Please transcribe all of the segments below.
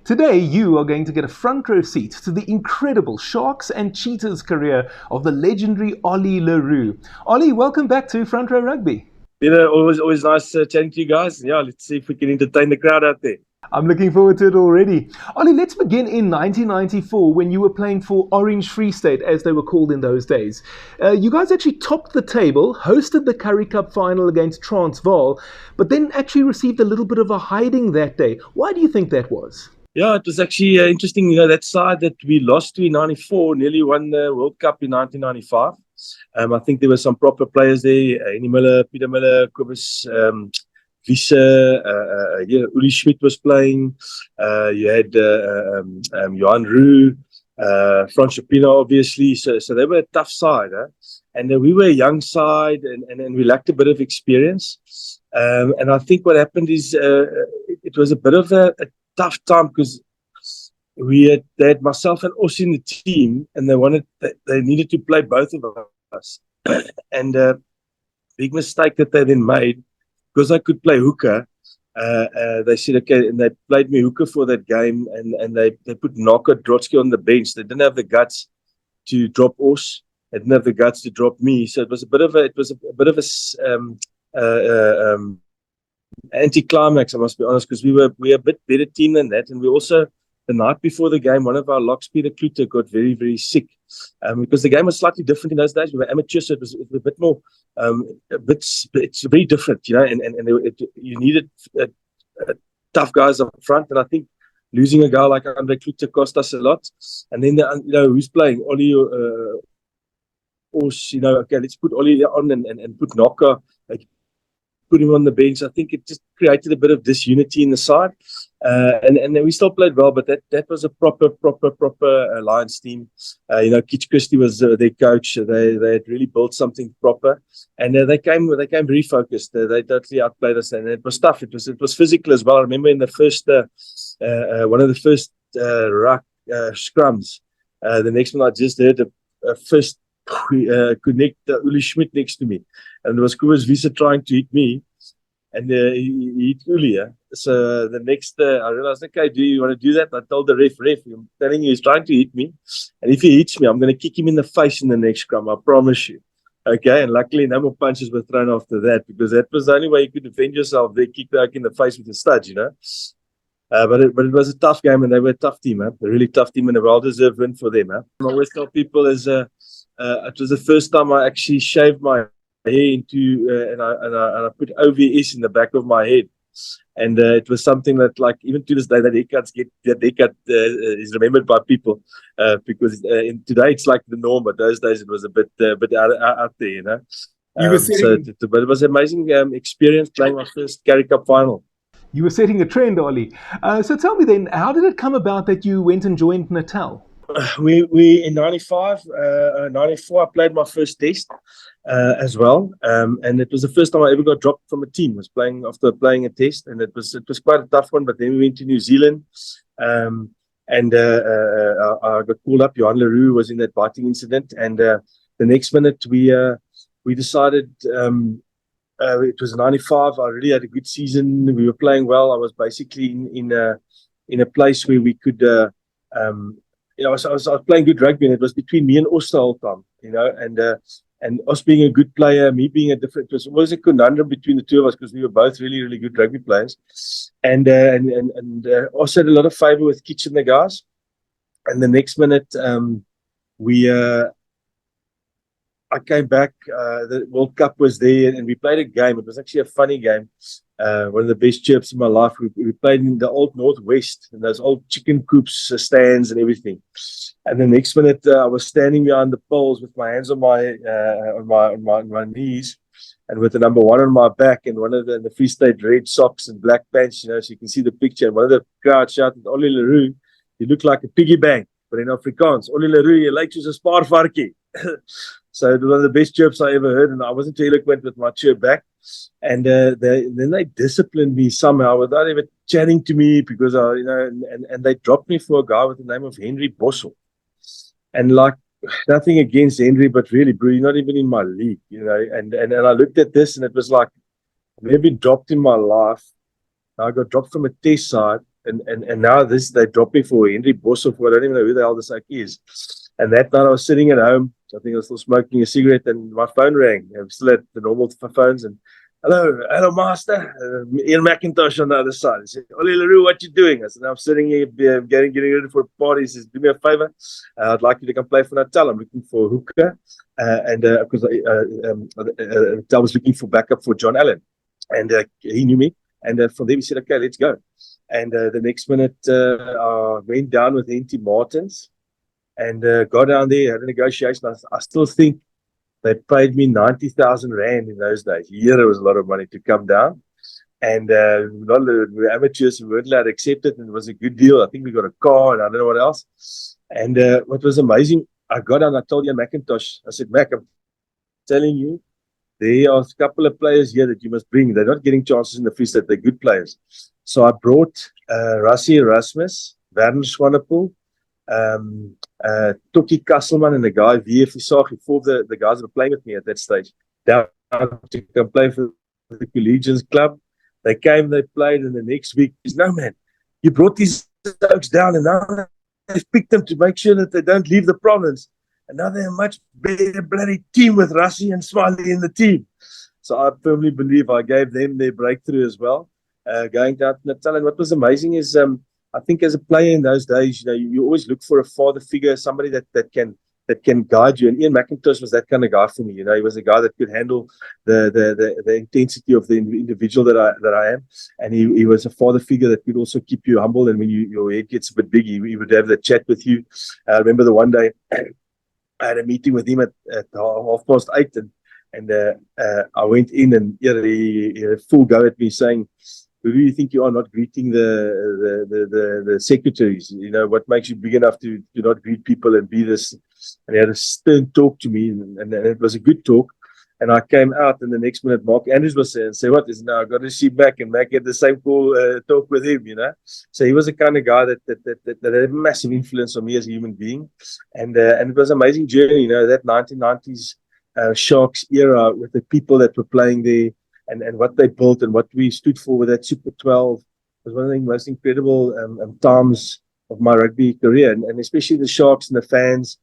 Today, you are going to get a front row seat to the incredible Sharks and Cheetahs career of the legendary Ollie Le Roux. Ollie, welcome back to Front Row Rugby. Peter, always nice chatting to you guys. Yeah, let's see if we can entertain the crowd out there. I'm looking forward to it already. Ollie, let's begin in 1994 when you were playing for Orange Free State, as they were called in those days. You guys actually topped the table, hosted the Currie Cup Final against Transvaal, but then actually received a little bit of a hiding that day. Why do you think that was? Yeah, it was actually interesting. You know, that side that we lost to in 94 nearly won the World Cup in 1995. I think there were some proper players there. Annie Miller, Peter Miller, Kobus, Wiese, Uli Schmidt was playing. You had Johan Roux, Frans Shapiro, obviously. So they were a tough side. And we were a young side and we lacked a bit of experience. And I think what happened is it was a bit of a tough time because they had myself and Ossie in the team, and they needed to play both of us. And big mistake that they then made, because I could play hooker. They said okay, and they played me hooker for that game, and they put Naka Drotsky on the bench. They didn't have the guts to drop Os. They didn't have the guts to drop me. So it was a bit of a anticlimax, I must be honest, because we were a bit better team than that, and we also, the night before the game, one of our locks, Peter Kluter, got very, very sick because the game was slightly different in those days. We were amateurs, so it was a bit more, it's very different, you know, and you needed tough guys up front, and I think losing a guy like Andre Kluter cost us a lot. And then, who's playing? Ollie, okay, let's put Ollie on and put Naka, put him on the bench. I think it just created a bit of disunity in the side, and we still played well, but that was a proper Lions team. Kitch Christie was their coach. They had really built something proper, and they came very focused. They totally outplayed us, and it was tough. It was physical as well. I remember in the first one of the first scrums, the next one I just heard a first connect Uli Schmidt next to me, and it was Kobus Wiese trying to hit me, and he hit Uli. So the next, I realized, okay, do you want to do that? I told the ref, I'm telling you, he's trying to hit me, and if he hits me, I'm going to kick him in the face in the next scrum. I promise you. Okay, and luckily no more punches were thrown after that, because that was the only way you could defend yourself. They kicked back in the face with the studs, you know. But it was a tough game, and they were a tough team, a really tough team, and a well-deserved win for them. I always tell people it was the first time I actually shaved my hair and I put OVS in the back of my head, and it was something that, like, even to this day, that haircut is remembered by people because today it's like the norm, but those days it was a bit out there, you know. But it was an amazing experience playing my first Currie Cup final. You were setting a trend, Ollie. So tell me then, how did it come about that you went and joined Natal? We in 95, 94, I played my first test as well, and it was the first time I ever got dropped from a team. I was playing after playing a test, and it was quite a tough one. But then we went to New Zealand, and I got called up. Johan Le Roux was in that biting incident, and the next minute we decided. It was 95. I really had a good season. We were playing well. I was basically in a place where we could. I was playing good rugby, and it was between me and Os the whole time, you know, and Os being a good player, me being a different. It was always a conundrum between the two of us because we were both really, really good rugby players, and Os had a lot of favour with Kitch and the guys, and the next minute I came back. The World Cup was there, and we played a game. It was actually a funny game. One of the best trips in my life. We played in the old Northwest, and those old chicken coops, stands, and everything. And the next minute, I was standing behind the poles with my hands on my knees, and with the number 1 on my back, and one of the Free State red socks and black pants. You know, so you can see the picture. And one of the crowd shouted, "Ollie Le Roux, you look like a piggy bank." But in Afrikaans, "Ollie Le Roux, you like soos 'n spaarvarkie." So it was one of the best chirps I ever heard, and I wasn't too eloquent with my chirp back. And then they disciplined me somehow without even chatting to me, because and they dropped me for a guy with the name of Henry Bossel. And like, nothing against Henry, but really, bro, you're not even in my league, you know. And I looked at this, and it was like, I've never been dropped in my life. I got dropped from a test side, And now they dropped me for Henry Boshoff, who I don't even know who the hell this like is. And that night I was sitting at home. I think I was still smoking a cigarette, and my phone rang. I'm still at the normal phones, and hello, master. Ian McIntosh on the other side. He said, Ollie Le Roux, what you doing? I said, I'm sitting here getting ready for a party. He says, do me a favor. I'd like you to come play for Natal. I'm looking for a hooker. Because Natal was looking for backup for John Allen. And he knew me. And from there we said, okay, let's go. And the next minute, I went down with N.T. Martins and got down there, had a negotiation. I still think they paid me 90,000 Rand in those days. Here it was a lot of money to come down. And we were amateurs, we weren't allowed to accept it, and it was a good deal. I think we got a car and I don't know what else. And what was amazing, I got down, I told Ian McIntosh, I said, Mac, I'm telling you, there are a couple of players here that you must bring. They're not getting chances in the Free State, they're good players. So I brought Rassie Erasmus, Werner Swanepoel, Tokkie Kasselman, and the guy VF Isagi, four of the guys that were playing with me at that stage, down to come play for the Collegians Club. They came, they played, and the next week, no man, you brought these folks down, and now they've picked them to make sure that they don't leave the province. And now they're a much better bloody team with Rassie and Smiley in the team. So I firmly believe I gave them their breakthrough as well, going down to Natal. And what was amazing is, I think as a player in those days, you always look for a father figure, somebody that can guide you. And Ian McIntosh was that kind of guy for me. He was a guy that could handle the intensity of the individual that I am. And he was a father figure that could also keep you humble. And when your head gets a bit big, he would have that chat with you. I remember the one day I had a meeting with him at 8:30, and I went in, and he had a full go at me saying, who do you think you are, not greeting the secretaries? What makes you big enough to not greet people and be this? And he had a stern talk to me, and it was a good talk. And I came out, and the next minute, Mark Andrews was there and said, what is now? I got to see Mac, and Mac had the same talk with him, So he was the kind of guy that had a massive influence on me as a human being. And it was an amazing journey, that 1990s Sharks era with the people that were playing there, and what they built and what we stood for with that Super 12 was one of the most incredible times of my rugby career, and especially the Sharks and the fans.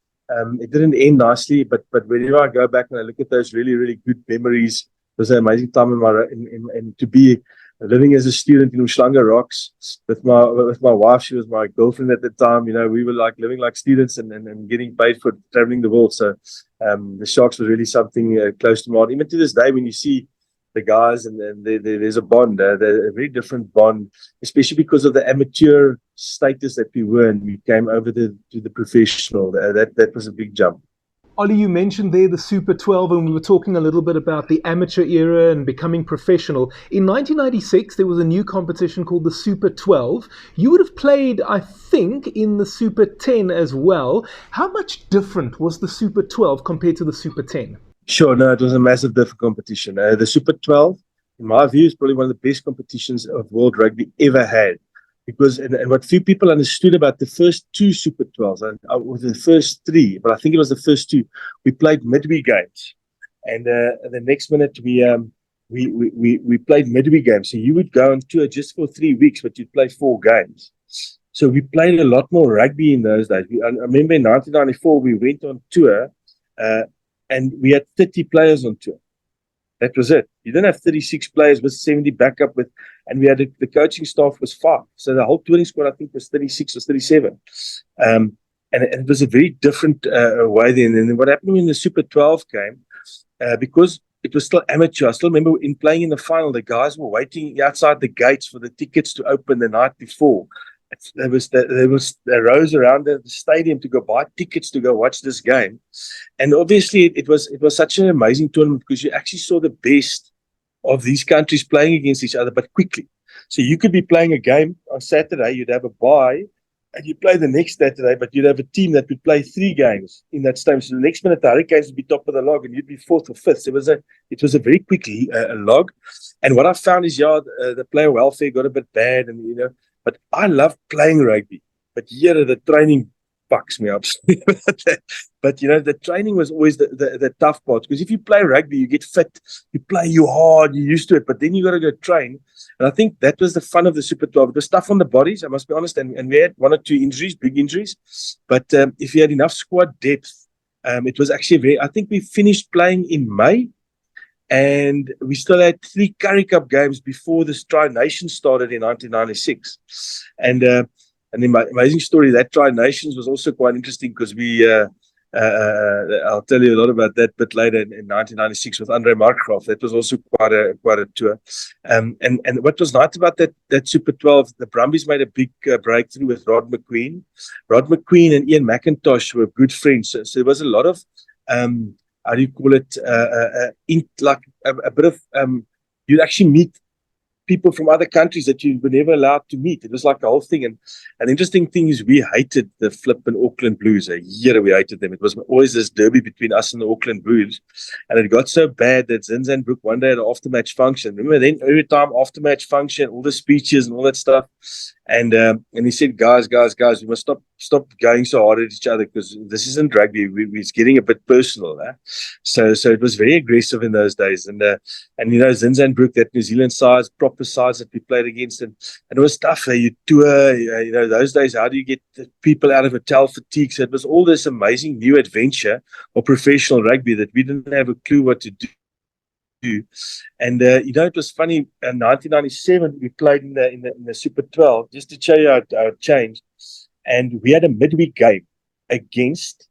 It didn't end nicely, but whenever I go back and I look at those really, really good memories, it was an amazing time and to be living as a student in Umhlanga Rocks with my wife. She was my girlfriend at the time. We were like living like students and getting paid for traveling the world. So the Sharks was really something close to my heart. Even to this day, when you see the guys, and there's a bond, a very different bond, especially because of the amateur status that we were, and we came over to the professional. That was a big jump. Ollie, you mentioned there the Super 12, and we were talking a little bit about the amateur era and becoming professional. In 1996, there was a new competition called the Super 12. You would have played, I think, in the Super 10 as well. How much different was the Super 12 compared to the Super 10? Sure, no, it was a massive different competition. The Super 12, in my view, is probably one of the best competitions of world rugby ever had. Because, and what few people understood about the first two Super 12s, or the first three, but I think it was the first two, we played midweek games. And the next minute, we played midweek games. So you would go on tour just for 3 weeks, but you'd play 4 games. So we played a lot more rugby in those days. I remember in 1994, we went on tour, and we had 30 players on tour. That was it. You didn't have 36 players with 70 backup and we had the coaching staff was 5. So the whole touring squad, I think, was 36 or 37. And it was a very different way then. And then what happened when the Super 12 came, because it was still amateur. I still remember in playing in the final, the guys were waiting outside the gates for the tickets to open the night before. They rose around the stadium to go buy tickets to go watch this game, and obviously it was such an amazing tournament because you actually saw the best of these countries playing against each other, but quickly. So you could be playing a game on Saturday, you'd have a bye, and you play the next Saturday, but you'd have a team that would play 3 games in that time. So the next minute, the Hurricanes would be top of the log, and you'd be 4th or 5th. So it was a very quick log. And what I found is, the player welfare got a bit bad, and but I love playing rugby. But here the training fucks me up. But, you know, the training was always the tough part, because if you play rugby, you get fit, you play, you hard, you're used to it, but then you got to go train. And I think that was the fun of the Super 12. It was tough on the bodies, I must be honest, and we had 1 or 2 injuries, big injuries. But if you had enough squad depth, it was actually I think we finished playing in May, and we still had 3 Currie Cup games before this Tri-Nations started in 1996. And the amazing story, that Tri-Nations was also quite interesting, because I'll tell you a lot about that bit later in 1996 with Markgraaff. That was also quite a tour. And what was nice about that Super 12, the Brumbies made a big breakthrough with Rod McQueen. Rod McQueen and Ian McIntosh were good friends. So there was a lot of how do you call it? Like a bit of you'd actually meet people from other countries that you were never allowed to meet. It was like a whole thing. And an interesting thing is, we hated the flippin' Auckland Blues. A year we hated them. It was always this derby between us and the Auckland Blues. And it got so bad that Zinzanbroek one day had an after-match function. Remember then, every time after-match function, all the speeches and all that stuff. And he said, guys, we must stop going so hard at each other, because this isn't rugby. It's getting a bit personal. So it was very aggressive in those days. And you know, Zinzanbroek, that New Zealand sides, proper sides that we played against, and it was tough. You tour, you know, those days, how do you get people out of hotel fatigue? So it was all this amazing new adventure of professional rugby that we didn't have a clue what to do. And you know, it was funny. In 1997, we played in the Super 12, just to show you how it changed. And we had a midweek game against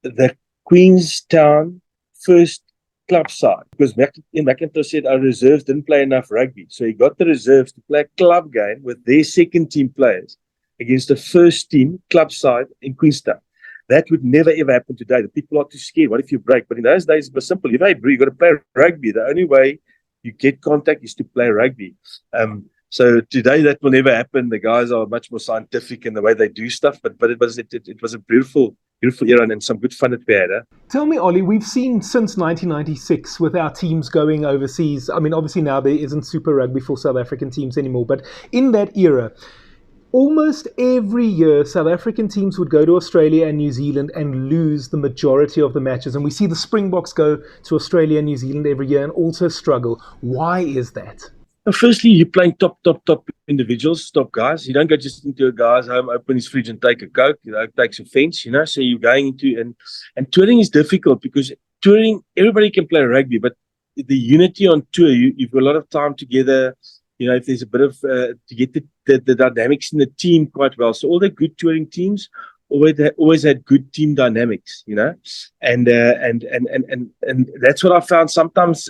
the Queenstown first club side, because Ian McIntosh said our reserves didn't play enough rugby, so he got the reserves to play a club game with their second team players against the first team club side in Queenstown. That would never ever happen today. The people are too scared. What if you break? But in those days, it was simple. You've got to play rugby. The only way you get contact is to play rugby. So today that will never happen. The guys are much more scientific in the way they do stuff. But it was a beautiful era, and some good fun that we had. Tell me, Ollie, we've seen since 1996 with our teams going overseas. I mean, obviously now there isn't Super Rugby for South African teams anymore. But in that era, almost every year, South African teams would go to Australia and New Zealand and lose the majority of the matches. And we see the Springboks go to Australia and New Zealand every year and also struggle. Why is that? Well, firstly, you're playing top individuals, top guys. You don't go just into a guy's home, open his fridge and take a Coke, you know, takes offense, you know. So you're going into, and touring is difficult, because touring, everybody can play rugby, but the unity on tour, you've got a lot of time together. You know, if there's a bit of to get the dynamics in the team quite well. So all the good touring teams always had good team dynamics, you know, and that's what I found. Sometimes,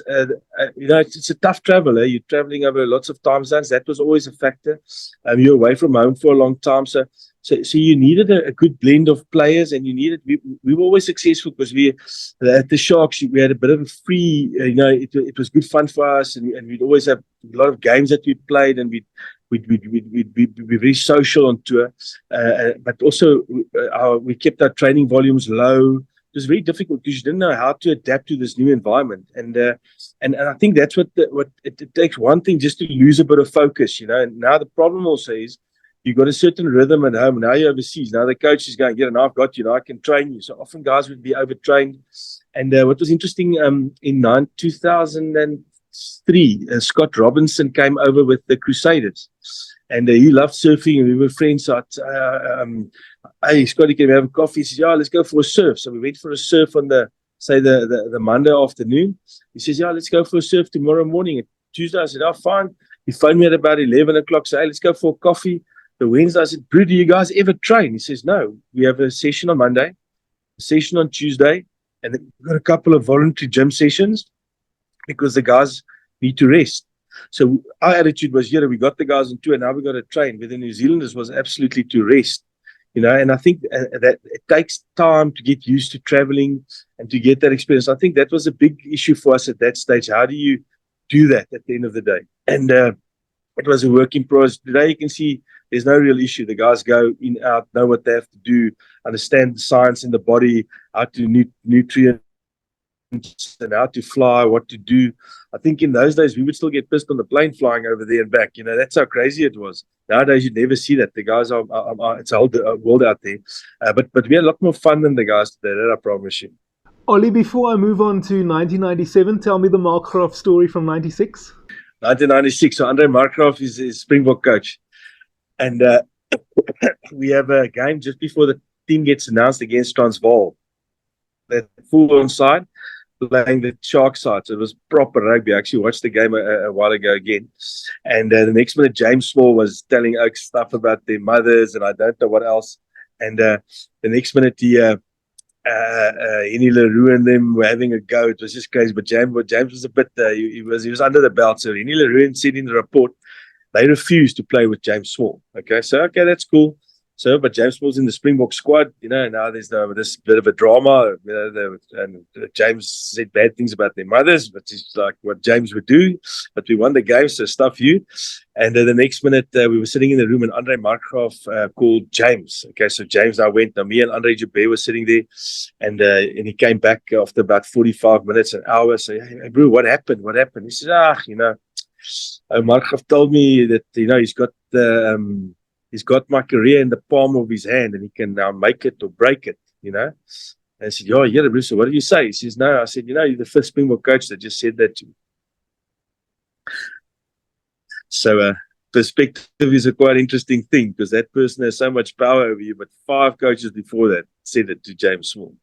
you know, it's a tough travel. You're traveling over lots of time zones. That was always a factor. You're away from home for a long time, so you needed a good blend of players, and we were always successful, because at the Sharks we had a bit of a free, you know, it was good fun for us, and we'd always have a lot of games that we played, and we'd be very social on tour, but also we kept our training volumes low. It was very difficult, because you didn't know how to adapt to this new environment, and I think that's what it takes. One thing just to lose a bit of focus, you know. And now the problem also is, you've got a certain rhythm at home. Now you're overseas. Now the coach is going, yeah, now I've got you. Now I can train you. So often guys would be overtrained. And what was interesting, in 2003, Scott Robinson came over with the Crusaders. And he loved surfing, and we were friends. So hey, Scotty, can we have a coffee? He says, yeah, let's go for a surf. So we went for a surf on the Monday afternoon. He says, yeah, let's go for a surf tomorrow morning. And Tuesday, I said, oh, fine. He phoned me at about 11 o'clock. So, hey, let's go for a coffee. The Wednesday, I said, Brew, do you guys ever train? He says, no. We have a session on Monday, a session on Tuesday, and then we've got a couple of voluntary gym sessions, because the guys need to rest. So our attitude was, yeah, we got the guys on tour, and now we got to train. But the New Zealanders was absolutely to rest, you know. And I think that it takes time to get used to traveling and to get that experience. I think that was a big issue for us at that stage. How do you do that at the end of the day? And it was a work in progress. Today you can see there's no real issue. The guys go in, out, know what they have to do, understand the science in the body, how to nutrient and how to fly, what to do. I think in those days we would still get pissed on the plane flying over there and back. That's how crazy it was. Nowadays you'd never see that. The guys are it's a whole world out there. But we had a lot more fun than the guys today, that I promise you. Ollie, before I move on to 1997, tell me the Markgraaff story from 96. 1996. So Andre Markgraaff is Springbok coach. And we have a game just before the team gets announced against Transvaal. They're full on side, playing the Sharks side. So it was proper rugby. I actually watched the game a while ago again. And the next minute, James Small was telling Oaks stuff about their mothers and I don't know what else. And the next minute, Ollie Le Roux and them were having a go. It was just crazy. But James was a bit, he was under the belt. So Ollie Le Roux said in the report, they refused to play with James Small. Okay, that's cool. So, but James Small's in the Springbok squad. Now there's this bit of a drama. And James said bad things about their mothers, which is like what James would do. But we won the game, so stuff you. And the next minute, we were sitting in the room, and Andre Markgraaff called James. Okay, so James and I went. Now me and Andre Joubert were sitting there, and he came back after about 45 minutes, an hour. So, hey, bro, what happened? What happened? He says, Markgraaff told me that he's got my career in the palm of his hand, and he can now make it or break it. And I said, yeah, Bruce. So what did you say? He says, no. I said, you're the first Springbok coach that just said that to me. So perspective is a quite interesting thing, because that person has so much power over you, but 5 coaches before that said it to James Small.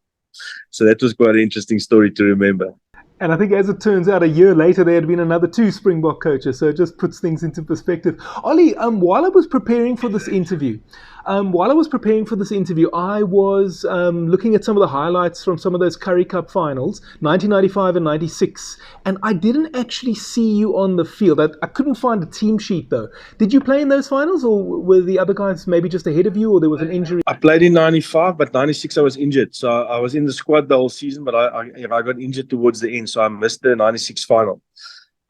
So that was quite an interesting story to remember. And I think, as it turns out, a year later, there had been another 2 Springbok coaches. So it just puts things into perspective. Ollie, while I was preparing for this interview, I was looking at some of the highlights from some of those Currie Cup Finals, 1995 and 96. And I didn't actually see you on the field. I couldn't find a team sheet, though. Did you play in those finals, or were the other guys maybe just ahead of you, or there was an injury? I played in 95, but 96 I was injured. So I was in the squad the whole season, but I got injured towards the end. So I missed the 96 final.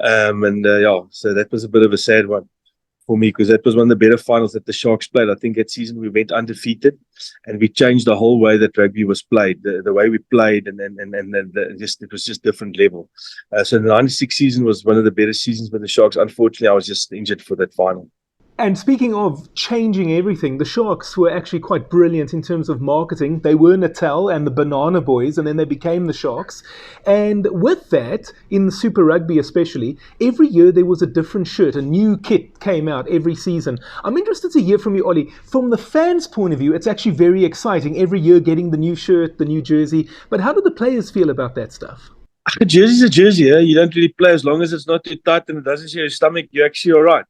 So that was a bit of a sad one for me, because that was one of the better finals that the Sharks played. I think that season we went undefeated, and we changed the whole way that rugby was played, the way we played, and it was just different level. So the 96 season was one of the better seasons for the Sharks. Unfortunately, I was just injured for that final. And speaking of changing everything, the Sharks were actually quite brilliant in terms of marketing. They were Natal and the Banana Boys, and then they became the Sharks. And with that, in the Super Rugby especially, every year there was a different shirt. A new kit came out every season. I'm interested to hear from you, Ollie. From the fans' point of view, it's actually very exciting. Every year getting the new shirt, the new jersey. But how do the players feel about that stuff? A jersey's a jersey. You don't really play as long as it's not too tight and it doesn't show your stomach. You're actually all right,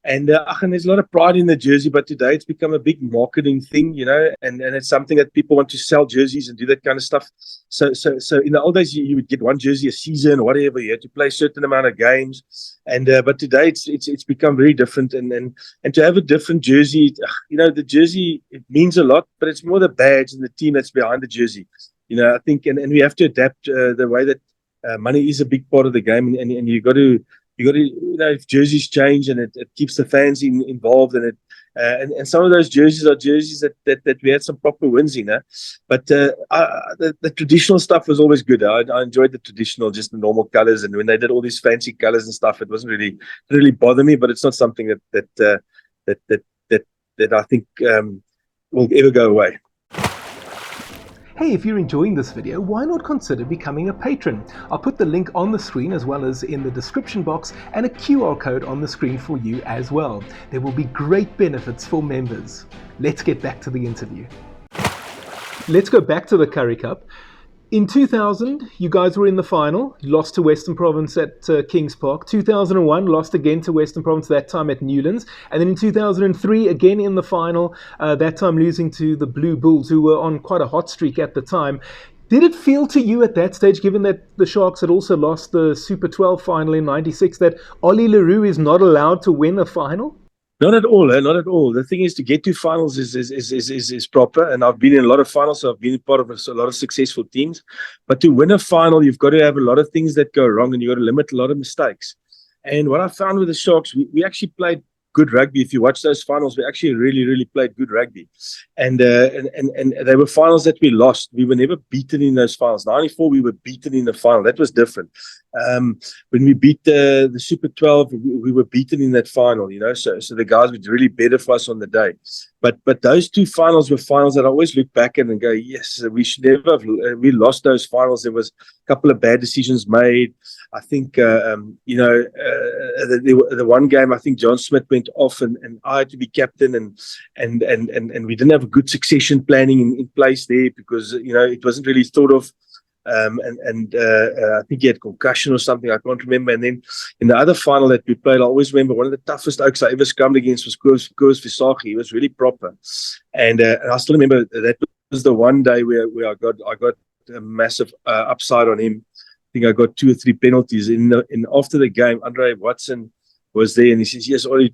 And there's a lot of pride in the jersey, but today it's become a big marketing thing, and it's something that people want to sell jerseys and do that kind of stuff. So in the old days, you would get one jersey a season or whatever. You had to play a certain amount of games, but today it's become very different. And to have a different jersey, the jersey, it means a lot, but it's more the badge and the team that's behind the jersey. I think, and we have to adapt the way that money is a big part of the game, and you got to, if jerseys change, and it keeps the fans involved, and some of those jerseys are jerseys that we had some proper wins in, but the traditional stuff was always good. I enjoyed the traditional, just the normal colors, and when they did all these fancy colors and stuff, it didn't really bother me. But it's not something that I think will ever go away. Hey, if you're enjoying this video, why not consider becoming a patron? I'll put the link on the screen as well as in the description box, and a QR code on the screen for you as well. There will be great benefits for members. Let's get back to the interview. Let's go back to the Currie Cup. In 2000, you guys were in the final, lost to Western Province at Kings Park. 2001, lost again to Western Province, that time at Newlands. And then in 2003, again in the final, that time losing to the Blue Bulls, who were on quite a hot streak at the time. Did it feel to you at that stage, given that the Sharks had also lost the Super 12 final in 96, that Ollie Le Roux is not allowed to win a final? Not at all, not at all. The thing is, to get to finals is proper, and I've been in a lot of finals, so I've been part of a lot of successful teams. But to win a final, you've got to have a lot of things that go wrong, and you've got to limit a lot of mistakes. And what I found with the Sharks, we actually played good rugby. If you watch those finals, we actually really played good rugby, and they were finals that we lost. We were never beaten in those finals. '94 we were beaten in the final. That was different. When we beat the Super 12, we were beaten in that final. So the guys were really better for us on the day. But those two finals were finals that I always look back at and go, yes, we should never have. We lost those finals. There was a couple of bad decisions made. I think, the one game, I think John Smith went off and I had to be captain and we didn't have a good succession planning in place there because, it wasn't really thought of. I think he had concussion or something, I can't remember. And then in the other final that we played, I always remember one of the toughest oaks I ever scrummed against was Currie Cup. He was really proper. And I still remember that was the one day where I got a massive upside on him. I think I got 2 or 3 penalties. And after the game, Andre Watson was there and he says, yes, Ollie,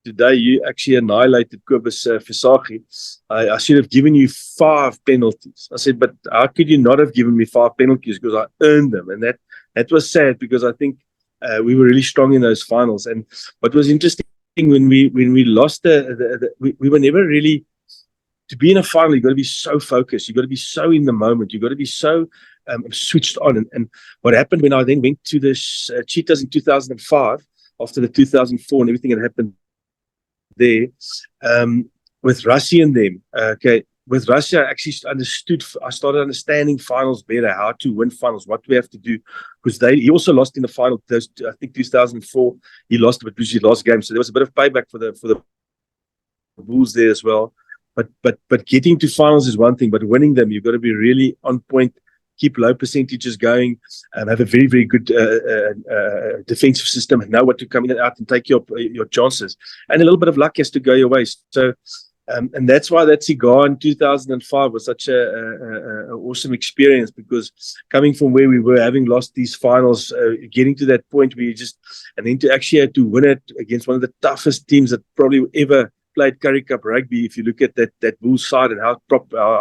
today you actually annihilated Kobus Visagie. I should have given you 5 penalties. I said, but how could you not have given me 5 penalties? Because I earned them. And that was sad because I think we were really strong in those finals. And what was interesting when we lost we were never really, to be in a final, you've got to be so focused. You've got to be so in the moment. You've got to be so switched on. And what happened when I then went to the Cheetahs in 2005, after the 2004 and everything that happened there, with Rassie and them. With Rassie, I actually I started understanding finals better, how to win finals, what we have to do. Because he also lost in the final, I think 2004, he lost, but it was his last game. So there was a bit of payback for the Bulls there as well. But getting to finals is one thing, but winning them, you've got to be really on point, keep low percentages going, have a very, very good defensive system, and know what to come in and out and take your chances. And a little bit of luck has to go your way. So, and that's why that cigar in 2005 was such a awesome experience, because coming from where we were, having lost these finals, getting to that point where and then to actually have to win it against one of the toughest teams that probably ever played Currie Cup rugby. If you look at that Bulls side and how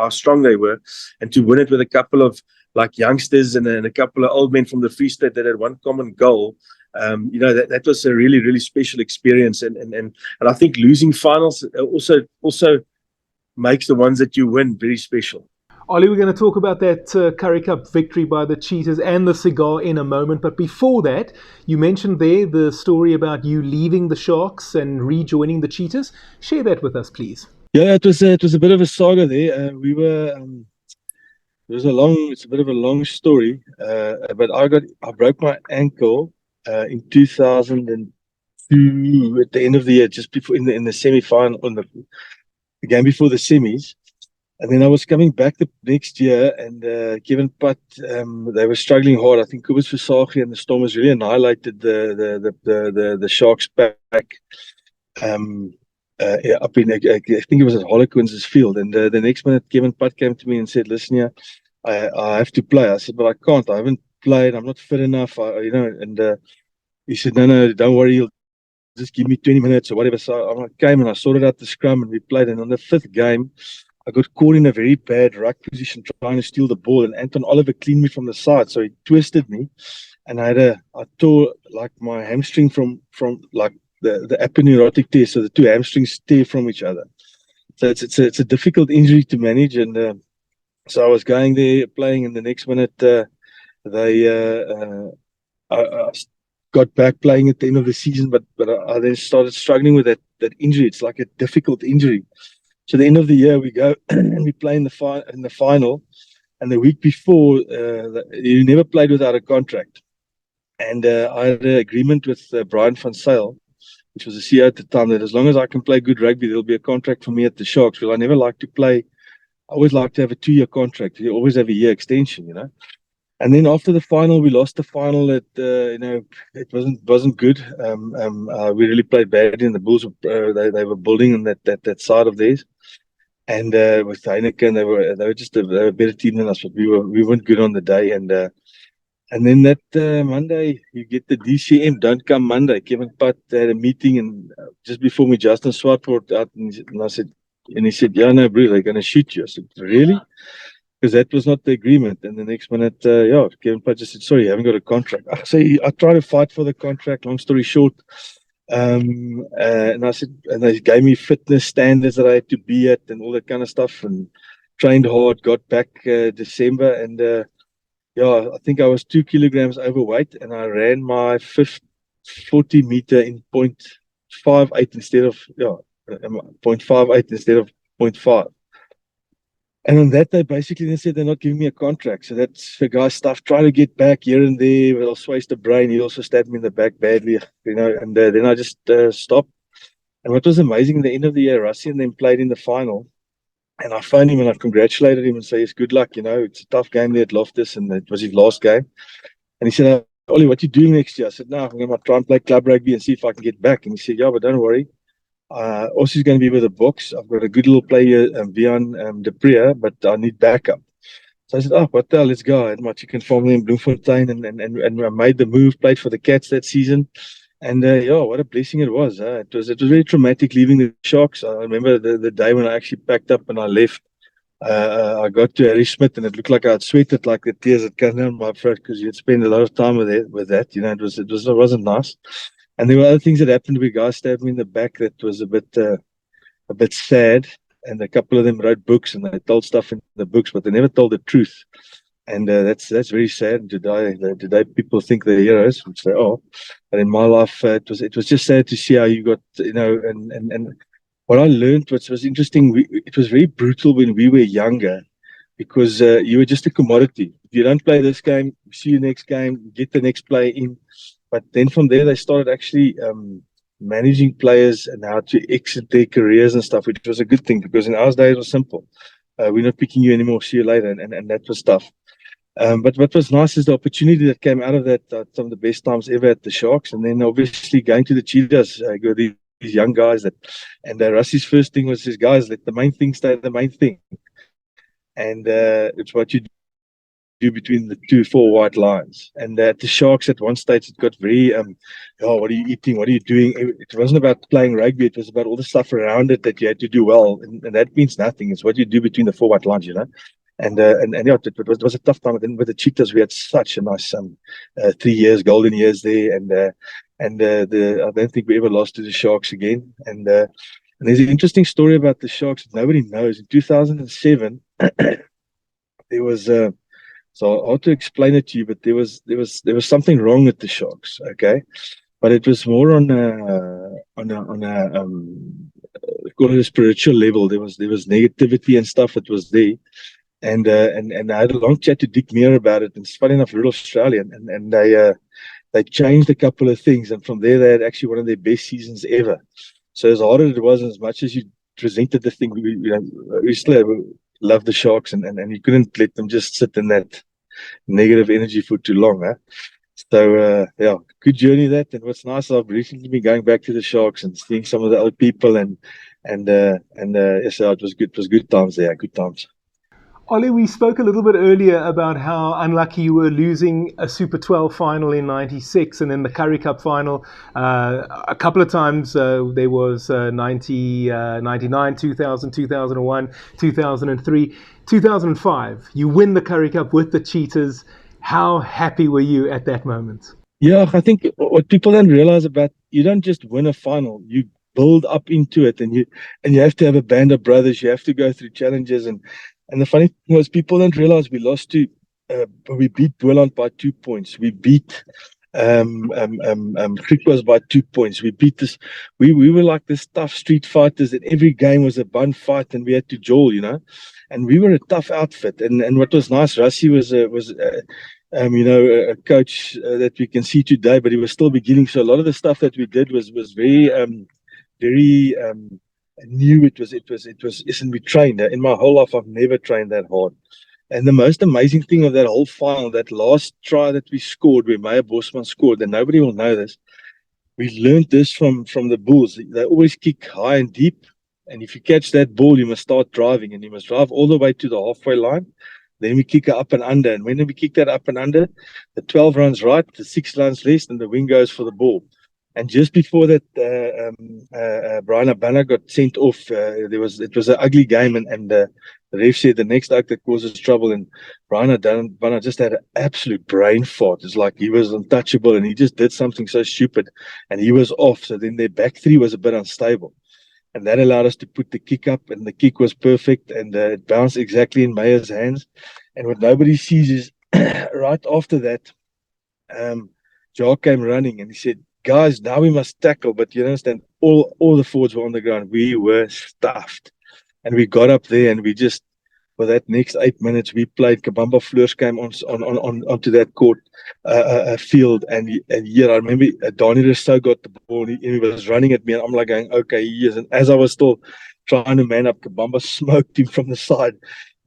strong they were, and to win it with a couple of youngsters and a couple of old men from the Free State that had one common goal, that was a really, really special experience. And I think losing finals also makes the ones that you win very special. Ollie, we're going to talk about that Currie Cup victory by the Cheetahs and the cigar in a moment. But before that, you mentioned there the story about you leaving the Sharks and rejoining the Cheetahs. Share that with us, please. Yeah, it was a bit of a saga there. We were. It's a bit of a long story. But I broke my ankle in 2002 at the end of the year, just before in the semi-final, on the game before the semis. And then I was coming back the next year, and Kevin Putt, they were struggling hard. I think Kobus Visagie and the Stormers really annihilated the Sharks back up in, I think it was at Harlequins' field. And the next minute, Kevin Putt came to me and said, "Listen here, I have to play." I said, "But I can't. I haven't played. I'm not fit enough." And he said, "No, don't worry. You'll just give me 20 minutes or whatever." So I came and I sorted out the scrum and we played. And on the 5th game, I got caught in a very bad ruck position trying to steal the ball, and Anton Oliver cleaned me from the side, so he twisted me, and I tore my hamstring from the aponeurotic tear, so the two hamstrings tear from each other. So it's a difficult injury to manage, and so I was going there playing, and the next minute I got back playing at the end of the season, but I then started struggling with that injury. It's like a difficult injury. So the end of the year, we go and we play in the final, and the week before, you never played without a contract. And I had an agreement with Brian van Zyl, which was the CEO at the time, that as long as I can play good rugby, there'll be a contract for me at the Sharks. Well, I never like to play. I always like to have a 2-year contract. You always have a year extension, And then after the final, we lost the final. It wasn't good. We really played badly, and the Bulls they were building on that side of theirs. And with Heineken, they were a better team than us, but we weren't good on the day. And then that Monday, you get the DCM. Don't come Monday. Kevin Putt had a meeting, and just before me, Justin Swart brought out, and I said, and he said, "Yeah, no, bro, they're going to shoot you." I said, "Really?" Because that was not the agreement. And the next minute, Kevin Putt just said, "Sorry, you haven't got a contract." So I tried to fight for the contract. Long story short, And I said, and they gave me fitness standards that I had to be at and all that kind of stuff, and trained hard. Got back December, and yeah, I think I was 2 kilograms overweight, and I ran my 40 meter in 0.58 instead of 0.58 instead of 0.5. And on that, they basically then said they're not giving me a contract. So that's the guy's stuff. Try to get back here and there. But I'll sways the brain. He also stabbed me in the back badly, and then I just stopped. And what was amazing, at the end of the year, Rassie and them played in the final. And I phoned him and I congratulated him and said, yes, good luck. It's a tough game there at Loftus, and it was his last game. And he said, Ollie, what are you doing next year? I said, no, I'm going to try and play club rugby and see if I can get back. And he said, yeah, but don't worry. Also, he's going to be with a box. I've got a good little player, Vian Depriya, but I need backup. So I said, oh, what the hell, let's go. I had my chicken family in Bloemfontein, and I made the move, played for the Cats that season. And yeah, what a blessing it was. It was very traumatic leaving the Sharks. I remember the day when I actually packed up and I left. I got to Harry Smith, and it looked like I'd sweated like the tears that came down my throat, because you'd spend a lot of time with that. It wasn't nice. And there were other things that happened where guys stabbed me in the back that was a bit sad. And a couple of them wrote books, and they told stuff in the books, but they never told the truth. And that's very sad. Today people think they're heroes, which they are. But in my life, it was just sad to see how you got, and what I learned was interesting. It was very brutal when we were younger, because you were just a commodity. If you don't play this game, see you next game, get the next player in. But then from there, they started actually managing players and how to exit their careers and stuff, which was a good thing, because in our days it was simple. We're not picking you anymore, see you later, and that was tough. But what was nice is the opportunity that came out of that, some of the best times ever at the Sharks, and then obviously going to the Cheetahs, these young guys, and Rassie's first thing was, his guys, let the main thing stay the main thing. And it's what you do between the 4 white lines. And at the Sharks, at one stage, it got very, what are you eating? What are you doing? It wasn't about playing rugby. It was about all the stuff around it that you had to do well. And that means nothing. It's what you do between the 4 white lines, And yeah, it was a tough time. And then with the Cheetahs, we had such a nice 3 years, golden years there. And I don't think we ever lost to the Sharks again. And there's an interesting story about the Sharks that nobody knows. In 2007, there was so hard to explain it to you, but there was something wrong with the Sharks, okay? But it was more on a call it a spiritual level. There was negativity and stuff that was there, and I had a long chat to Dick Meir about it. And it's funny enough, real Australian, and they changed a couple of things, and from there they had actually one of their best seasons ever. So as hard as it was, and as much as you presented the thing, we still love the Sharks, and you couldn't let them just sit in that negative energy for too long. So yeah, good journey that. And what's nice, I've recently been going back to the Sharks and seeing some of the other people, and yes, it was good. It was good times there. Good times. Ollie, we spoke a little bit earlier about how unlucky you were losing a Super 12 final in '96, and then the Currie Cup final a couple of times. There was 99, 2000, 2001, 2003, 2005. You win the Currie Cup with the Cheetahs. How happy were you at that moment? Yeah, I think what people don't realize about, you don't just win a final, you build up into it, and you have to have a band of brothers. You have to go through challenges, and the funny thing was, people don't realize we beat Boland by 2 points. We beat Griquas by 2 points. We beat this. We were like this tough street fighters, that every game was a bun fight, and we had to jaw, and we were a tough outfit. And what was nice, Rassie was a coach that we can see today, but he was still beginning. So a lot of the stuff that we did was very new. It was. Listen, we trained. In my whole life, I've never trained that hard. And the most amazing thing of that whole final, that last try that we scored, where Meyer Bosman scored, and nobody will know this, we learned this from the Bulls. They always kick high and deep, and if you catch that ball, you must start driving, and you must drive all the way to the halfway line. Then we kick it up and under, and when we kick that up and under, the 12 runs right, the 6 runs left, and the wing goes for the ball. And just before that, Brian Abana got sent off. It was an ugly game, and the ref said the next act that causes trouble. And Brian Abana just had an absolute brain fart. It's like he was untouchable, and he just did something so stupid, and he was off. So then their back three was a bit unstable, and that allowed us to put the kick up, and the kick was perfect, and it bounced exactly in Meyer's hands. And what nobody sees is right after that, Jar came running, and he said, "Guys, now we must tackle." But you understand, all the forwards were on the ground. We were stuffed, and we got up there, and we just, for that next 8 minutes, we played Kabamba Fleurs came onto that court field, and yeah, I remember Donnie Rousseau got the ball, and he was running at me, and I'm like going, okay, yes. And as I was still trying to man up, Kabamba smoked him from the side.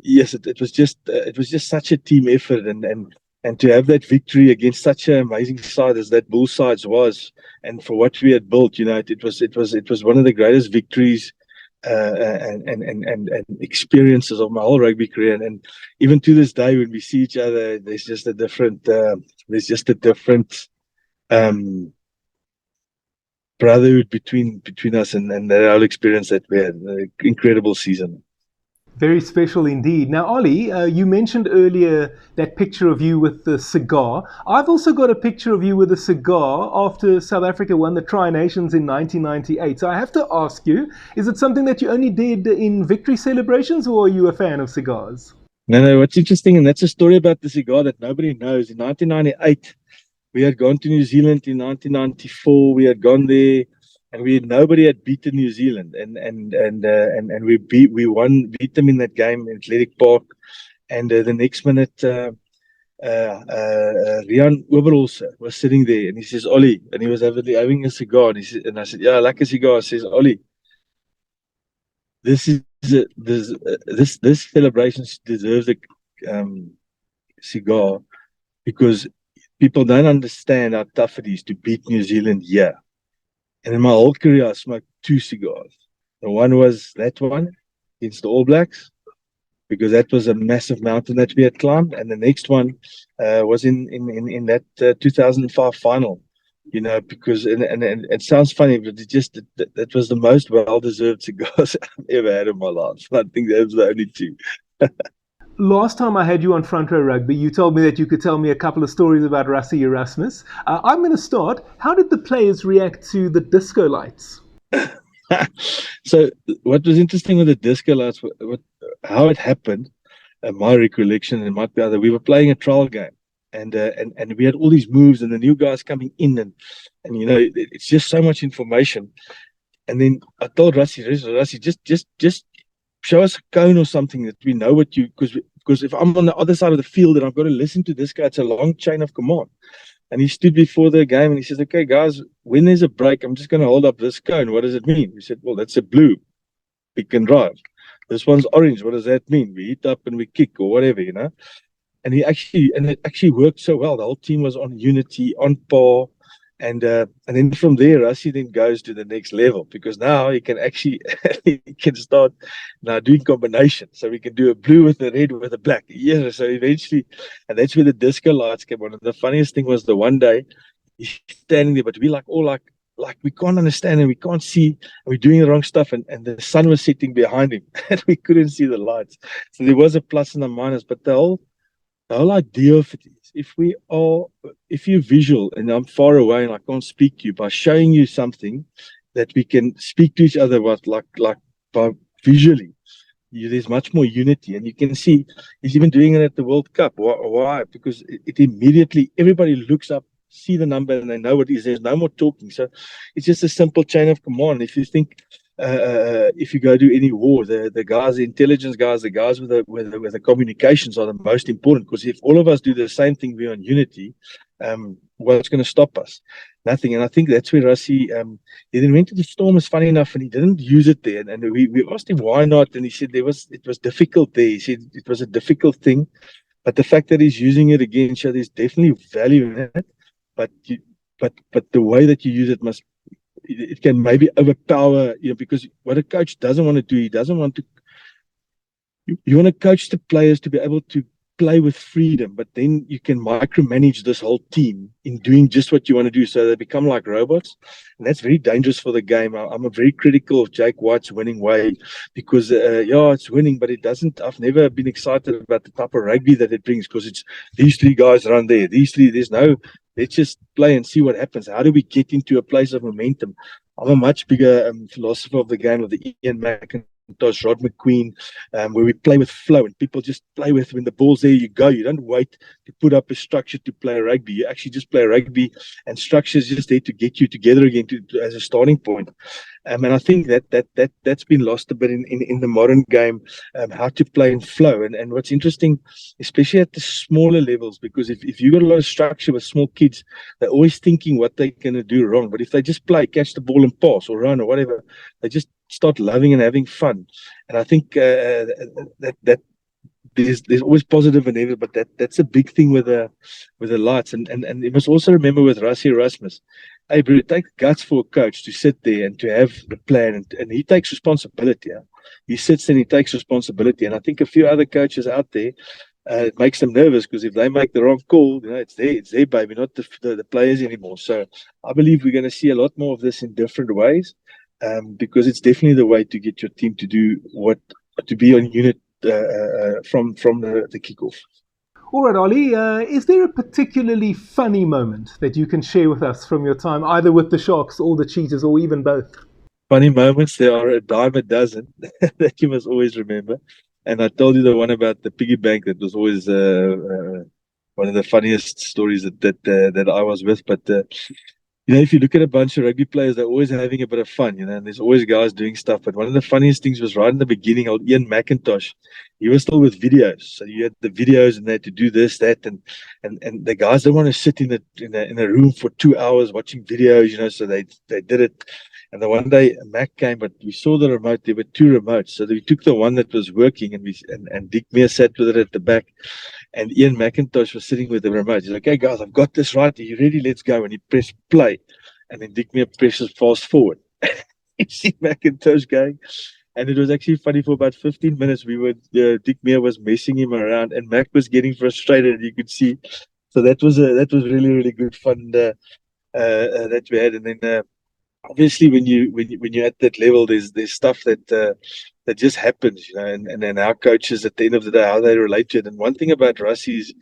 Yes, it was just such a team effort, and to have that victory against such an amazing side as that Bull Sides was, and for what we had built, it was one of the greatest victories and experiences of my whole rugby career. And even to this day, when we see each other, there's just a different brotherhood between us, and that whole experience that we had. An incredible season. Very special indeed. Now, Ollie, you mentioned earlier that picture of you with the cigar. I've also got a picture of you with a cigar after South Africa won the Tri-Nations in 1998. So I have to ask you, is it something that you only did in victory celebrations, or are you a fan of cigars? No, what's interesting, and that's a story about the cigar that nobody knows. In 1998, we had gone to New Zealand. In 1994, we had gone there, and nobody had beaten New Zealand, and we beat them in that game in Athletic Park. And the next minute, Rian Oberholzer was sitting there, and he says, "Ollie," and he was having a cigar, and I said, "Yeah, I like a cigar." He says, "Ollie, this celebration deserves a cigar, because people don't understand how tough it is to beat New Zealand here." And in my whole career, I smoked 2 cigars. And one was that one against the All Blacks, because that was a massive mountain that we had climbed. And the next one was in that 2005 final, because, and it sounds funny, but that was the most well-deserved cigars I've ever had in my life. I think that was the only 2. Last time I had you on Front Row Rugby, you told me that you could tell me a couple of stories about Rassie Erasmus. I'm going to start. How did the players react to the disco lights? So what was interesting with the disco lights, how it happened, my recollection, and might be other, we were playing a trial game, and we had all these moves, and the new guys coming in, and it's just so much information. And then I told Rassie, just show us a cone or something that we know what you, because if I'm on the other side of the field and I've got to listen to this guy, it's a long chain of command. And he stood before the game and he says, "Okay, guys, when there's a break, I'm just going to hold up this cone. What does it mean?" We said, "Well, that's a blue. Pick and drive. This one's orange. What does that mean? We hit up and we kick," or whatever, And it actually worked so well. The whole team was on unity, on par. And then from there, Rassie then goes to the next level, because now he can actually he can start now doing combinations. So we can do a blue with a red with a black. Yeah. So eventually, and that's where the disco lights came on. And the funniest thing was, the one day he's standing there, but we like we can't understand and we can't see, and we're doing the wrong stuff, and the sun was setting behind him and we couldn't see the lights. So there was a plus and a minus, but the whole idea of it is, if you're visual and I'm far away and I can't speak to you, by showing you something that we can speak to each other about, like by visually, there's much more unity. And you can see he's even doing it at the World Cup. Why? Because it immediately, everybody looks up, see the number, and they know what it is. There's no more talking. So it's just a simple chain of command. If you think, if you go to any war, the guys, the intelligence guys, the guys with the communications are the most important, because if all of us do the same thing, we're on unity, what's going to stop us? Nothing. And I think that's where Rassie, he then went to the Stormers, funny enough, and he didn't use it there. And we asked him why not, and he said it was difficult there. He said it was a difficult thing, but the fact that he's using it again shows there's definitely value in it. But the way that you use it it can maybe overpower, because what a coach doesn't want to do, he doesn't want to, you want to coach the players to be able to play with freedom, but then you can micromanage this whole team in doing just what you want to do. So they become like robots, and that's very dangerous for the game. I'm a very critical of Jake White's winning way because, yeah, it's winning, but it doesn't. I've never been excited about the type of rugby that it brings because it's these three guys run there. These three, there's no, let's just play and see what happens. How do we get into a place of momentum? I'm a much bigger philosopher of the game, of the Ian McIntosh, Rod McQueen, where we play with flow and people just play with, when the ball's there, you go. You don't wait to put up a structure to play rugby. You actually just play rugby, and structure is just there to get you together again as a starting point. And I think that's been lost a bit in the modern game, how to play in flow. And what's interesting, especially at the smaller levels, because if you've got a lot of structure with small kids, they're always thinking what they're going to do wrong. But if they just play, catch the ball and pass or run or whatever, they just start loving and having fun. And I think that there's always positive and negative, but that's a big thing with the lights. And you must also remember with Rassie Erasmus, hey, bro, it takes guts for a coach to sit there and to have the plan, and he takes responsibility. Yeah? He sits and he takes responsibility. And I think a few other coaches out there, it makes them nervous because if they make the wrong call, it's their baby, not the players anymore. So I believe we're going to see a lot more of this in different ways, because it's definitely the way to get your team to do to be on unit from the kickoff. All right, Ollie, is there a particularly funny moment that you can share with us from your time, either with the Sharks or the Cheetahs, or even both? Funny moments, there are a dime a dozen that you must always remember. And I told you the one about the piggy bank that was always one of the funniest stories that I was with. But if you look at a bunch of rugby players, they're always having a bit of fun, and there's always guys doing stuff. But one of the funniest things was right in the beginning, old Ian McIntosh, he was still with videos. So you had the videos and they had to do this, that, and the guys don't want to sit in a room for 2 hours watching videos, so they did it. And the one day Mac came, but we saw the remote. There were two remotes, so we took the one that was working, and Dick Meir sat with it at the back, and Ian McIntosh was sitting with the remote. He's like, "Okay, guys, I've got this right. Are you ready? Let's go." And he pressed play, and then Dick Meir presses fast forward. You see McIntosh going, and it was actually funny. For about 15 minutes, Dick Meir was messing him around, and Mac was getting frustrated. You could see. So that was really, really good fun that we had, and then. Obviously, when you're at that level, there's stuff that just happens, and then our coaches at the end of the day, how they relate to it. And one thing about Rassie is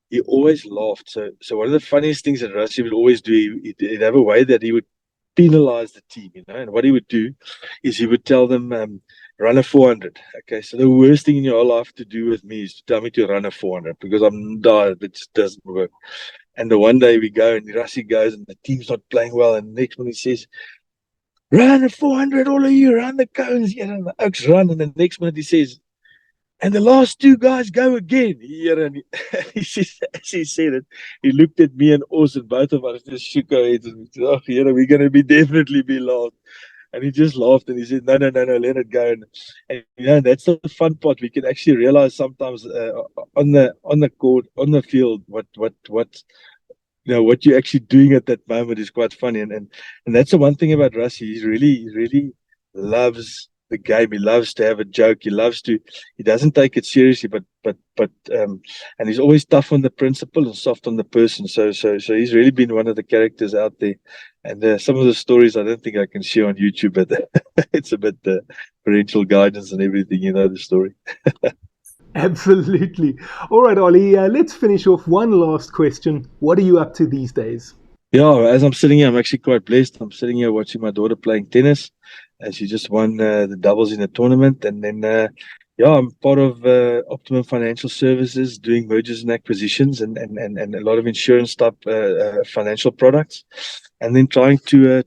he always laughed. So one of the funniest things that Rassie would always do, he'd have a way that he would penalize the team, and what he would do is he would tell them, run a 400. Okay, so the worst thing in your whole life to do with me is to tell me to run a 400 because I'm tired, it just doesn't work. And the one day we go and Rassie goes and the team's not playing well, and the next one he says, run a 400, all of you, run the cones, and the Oaks run, and the next minute he says, and the last two guys go again. And he says, as he said it, he looked at me and Austin, both of us just shook our heads and said, we're going to definitely be last. And he just laughed and he said, no, let it go. And that's the fun part. We can actually realize sometimes on the court, on the field, what you're actually doing at that moment is quite funny. And that's the one thing about Rassie. He really loves the game. He loves to have a joke. He doesn't take it seriously, but and he's always tough on the principle and soft on the person. So he's really been one of the characters out there. And some of the stories I don't think I can share on YouTube, but it's a bit parental guidance and everything, the story. Absolutely. All right, Ollie, let's finish off. One last question. What are you up to these days? Yeah, as I'm sitting here, I'm actually quite blessed. I'm sitting here watching my daughter playing tennis. She just won the doubles in a tournament. And then, I'm part of Optimum Financial Services, doing mergers and acquisitions and a lot of insurance type financial products. And then trying to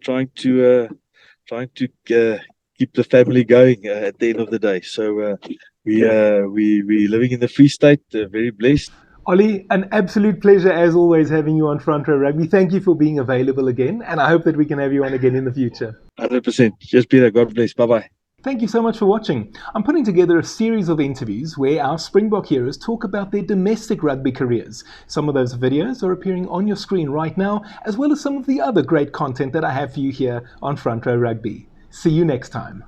keep the family going at the end of the day. So we're living in the Free State, very blessed. Ollie, an absolute pleasure as always having you on Front Row Rugby. Thank you for being available again, and I hope that we can have you on again in the future. 100%. Just Peter, God bless. Bye-bye. Thank you so much for watching. I'm putting together a series of interviews where our Springbok heroes talk about their domestic rugby careers. Some of those videos are appearing on your screen right now, as well as some of the other great content that I have for you here on Front Row Rugby. See you next time.